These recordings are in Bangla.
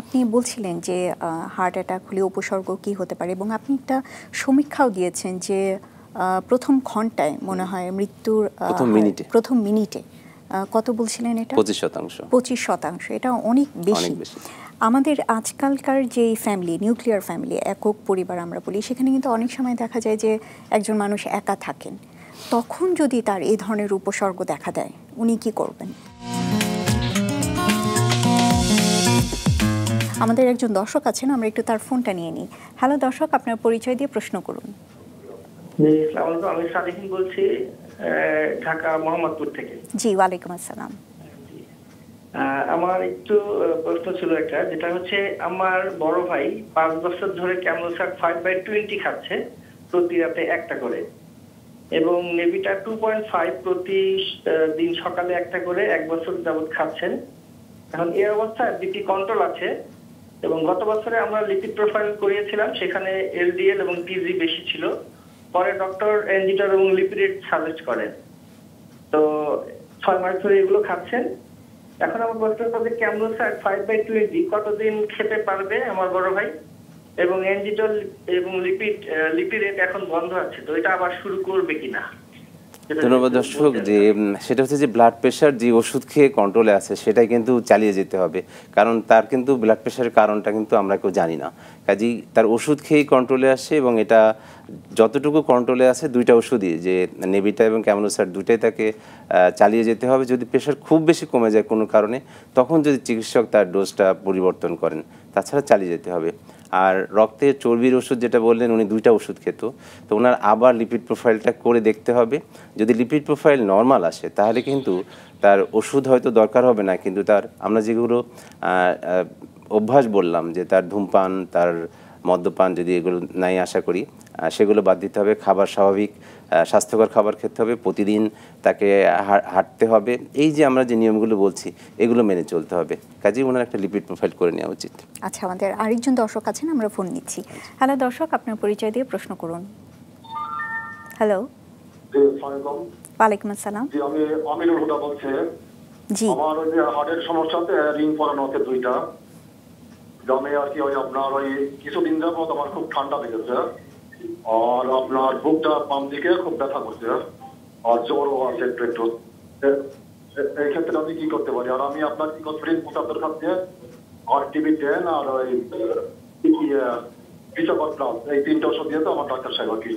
আপনি বলছিলেন যে হার্ট অ্যাটাক হলে উপসর্গ কি হতে পারে এবং আপনি একটা সমীক্ষাও দিয়েছেন যে প্রথম ঘন্টায় মনে হয় মৃত্যুর প্রথম মিনিটে কত বলছিলেন এটা 25%। 25%, এটা অনেক বেশি। আমাদের আজকালকার যে ফ্যামিলি, নিউক্লিয়ার ফ্যামিলি, একক পরিবার আমরা বলি, সেখানে কিন্তু অনেক সময় দেখা যায় যে একজন মানুষ একা থাকেন। তখন যদি তার এই ধরনের উপসর্গ দেখা দেয়, উনি কি করবেন? আমাদের একজন দর্শক আছেন, আমরা একটু তার ফোনটা নিয়ে নিই। হ্যালো দর্শক, আপনার পরিচয় দিয়ে প্রশ্ন করুন। আমি সাদিকিন বলছি, ঢাকা মোহাম্মদপুর থেকে। জি, ওয়ালাইকুম আসসালাম। আমার একটু প্রশ্ন ছিল একটা, যেটা হচ্ছে আমার বড় ভাই 5 বছর ধরে ক্যামোসার 5/20 খাচ্ছে প্রতি রাতে একটা করে, এবং নেভিটা 2.5 প্রতি দিন সকালে একটা করে 1 বছর যাবত খাচ্ছেন। এখন এই অবস্থায় বিপি কন্ট্রোল আছে, এবং গত বছরে আমরা লিপিড প্রোফাইল করিয়েছিলাম, সেখানে এলডিএল এবং টিজি বেশি ছিল। পরে ডক্টর এনজিটার এবং লিপিড সাজেস্ট করেন, তো 6 মাস ধরে এগুলো খাচ্ছেন। এখন আমার প্রশ্ন হচ্ছে ক্যামোসার 5/20 কতদিন খেতে পারবে আমার বড় ভাই, এবং এনজিটার এবং লিপিড এখন বন্ধ আছে, তো এটা আবার শুরু করবে কিনা? ধন্যবাদ দর্শক। যে সেটা হচ্ছে যে ব্লাড প্রেশার যে ওষুধ খেয়ে কন্ট্রোলে আছে সেটাই কিন্তু চালিয়ে যেতে হবে, কারণ তার কিন্তু ব্লাড প্রেশারের কারণটা কিন্তু আমরা কেউ জানি না। কাজেই তার ওষুধ খেয়েই কন্ট্রোলে আসে, এবং এটা যতটুকু কন্ট্রোলে আছে দুইটা ওষুধই, যে নেভিটা এবং ক্যামোসার, দুইটাই তাকে চালিয়ে যেতে হবে। যদি প্রেশার খুব বেশি কমে যায় কোনো কারণে, তখন যদি চিকিৎসক তার ডোজটা পরিবর্তন করেন, তাছাড়া চালিয়ে যেতে হবে। আর রক্তে চর্বির ওষুধ যেটা বললেন, উনি 2টা ওষুধ খেত, তো ওনার আবার লিপিড প্রোফাইলটা করে দেখতে হবে। যদি লিপিড প্রোফাইল নর্মাল আসে তাহলে কিন্তু তার ওষুধ হয়তো দরকার হবে না, কিন্তু তার আমরা যেগুলো অভ্যাস বললাম, যে তার ধূমপান, তার মদ্যপান, যদি এগুলো নাই আশা করি, সেগুলো বাদ দিতে হবে। খাবার স্বাভাবিক স্বাস্থ্যকর খাবার খেতে হবে, প্রতিদিন তাকে হাঁটতে হবে। এই যে আমরা যে নিয়মগুলো বলছি, এগুলো মেনে চলতে হবে। কাজেই ওনার একটা লিপিড প্রোফাইল করে নেওয়া উচিত। আচ্ছা, আমাদের আরেকজন দর্শক আছেন, আমরা ফোন নিচ্ছি। হ্যালো দর্শক, আপনার পরিচয় দিয়ে প্রশ্ন করুন। হ্যালো। ওয়ালাইকুম আসসালাম। জি, আমি আমিনুল হুদা বলছি। জি, আমার ওই যে হার্টের সমস্যাতে রিং পরানো আছে 2টা। আমি আর কি ওই আপনার ওই কিছুদিন যাবত আমার খুব ঠান্ডা লেগেছে, আর আপনার বুকটা বাম দিকে খুব ব্যথা করছে, আর জ্বরও আছে একটু একটু। এই ক্ষেত্রে আমি কি করতে পারি? আর আমি আপনার কি করতে পারি, 75 খাচ্ছে, আর টিবি 10, আর ওই বিশাপার প্লাস, এই 3টা ওষুধ দিয়ে তো আমার ডাক্তার সাহেব আর কি।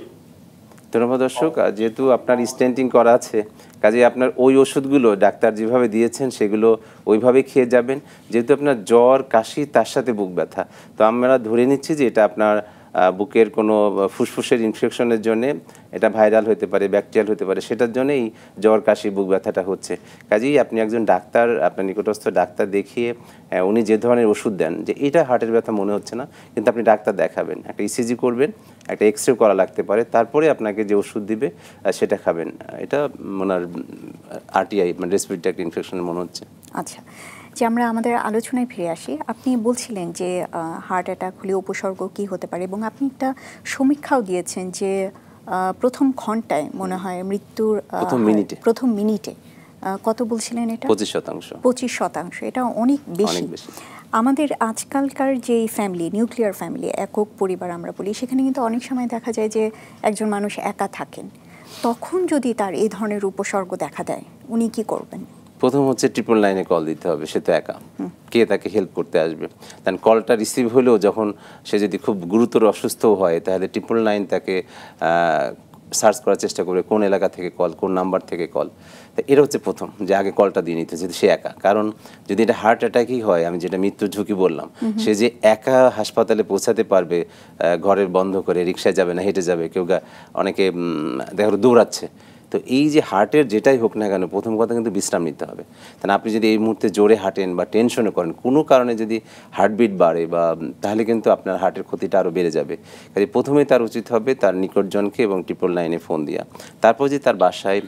ধন্যবাদ দর্শক। যেহেতু আপনার স্টেন্টিং করা আছে, কাজে আপনার ওই ওষুধগুলো ডাক্তার যেভাবে দিয়েছেন সেগুলো ওইভাবে খেয়ে যাবেন। যেহেতু আপনার জ্বর, কাশি, তার সাথে বুক ব্যথা, তো আমরা ধরে নিচ্ছি যে এটা আপনার বুকের কোনো ফুসফুসের ইনফেকশনের জন্যে, এটা ভাইরাল হতে পারে, ব্যাকটেরিয়াল হতে পারে, সেটার জন্যই জ্বর, কাশি, বুক ব্যথাটা হচ্ছে। কাজেই আপনি একজন ডাক্তার, আপনার নিকটস্থ ডাক্তার দেখিয়ে উনি যে ধরনের ওষুধ দেন, যে এটা হার্টের ব্যথা মনে হচ্ছে না, কিন্তু আপনি ডাক্তার দেখাবেন, একটা ইসিজি করবেন, একটা এক্সরে করা লাগতে পারে, তারপরে আপনাকে যে ওষুধ দিবে সেটা খাবেন। এটা ওনার আরটিআই, মানে রেসপিরেটরি ইনফেকশন মনে হচ্ছে। আচ্ছা, যে আমরা আমাদের আলোচনায় ফিরে আসি। আপনি বলছিলেন যে হার্ট অ্যাটাক হলে উপসর্গ কি হতে পারে এবং আপনি একটা সমীক্ষাও দিয়েছেন যে প্রথম ঘন্টায় মনে হয় মৃত্যুর প্রথম মিনিটে কত বলছিলেন এটা? 25%। 25%, এটা অনেক বেশি। আমাদের আজকালকার যে ফ্যামিলি, নিউক্লিয়ার ফ্যামিলি, একক পরিবার আমরা বলি, সেখানে কিন্তু অনেক সময় দেখা যায় যে একজন মানুষ একা থাকেন। তখন যদি তার এই ধরনের উপসর্গ দেখা দেয়, উনি কি করবেন? প্রথম হচ্ছে 999-এ কল দিতে হবে। সে তো একা, কে তাকে হেল্প করতে আসবে? কারণ কলটা রিসিভ হলেও যখন সে যদি খুব গুরুতর অসুস্থ হয়, তাহলে 999 তাকে সার্চ করার চেষ্টা করবে, কোন এলাকা থেকে কল, কোন নাম্বার থেকে কল। তো এটা হচ্ছে প্রথম, যে আগে কলটা দিয়ে নিতে, যদি সে একা। কারণ যদি এটা হার্ট অ্যাটাকই হয়, আমি যেটা মৃত্যুর ঝুঁকি বললাম, সে যে একা হাসপাতালে পৌঁছাতে পারবে, ঘরের বন্ধ করে, রিক্সায় যাবে না, হেঁটে যাবে, কেউ অনেকে দেখা দৌড়াচ্ছে। তো এই যে হার্টের যেটাই হোক না কেন, প্রথম কথা কিন্তু বিশ্রাম নিতে হবে। তাহলে আপনি যদি এই মুহূর্তে জোরে হাঁটেন বা টেনশনে করেন, কোনো কারণে যদি হার্টবিট বাড়ে বা, তাহলে কিন্তু আপনার হার্টের ক্ষতিটা আরও বেড়ে যাবে। কাজে প্রথমেই তার উচিত হবে তার নিকটজনকে এবং 999-এ ফোন দেওয়া। তারপর যে তার বাসায়,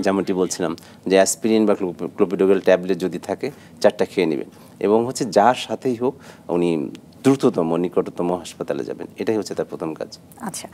যেমনটি বলছিলাম, যে অ্যাসপিরিন বা ক্লোপিডোগ্রাল ট্যাবলেট যদি থাকে, 4টা খেয়ে নেবেন, এবং হচ্ছে যার সাথেই হোক উনি দ্রুততম নিকটতম হাসপাতালে যাবেন। এটাই হচ্ছে তার প্রথম কাজ। আচ্ছা।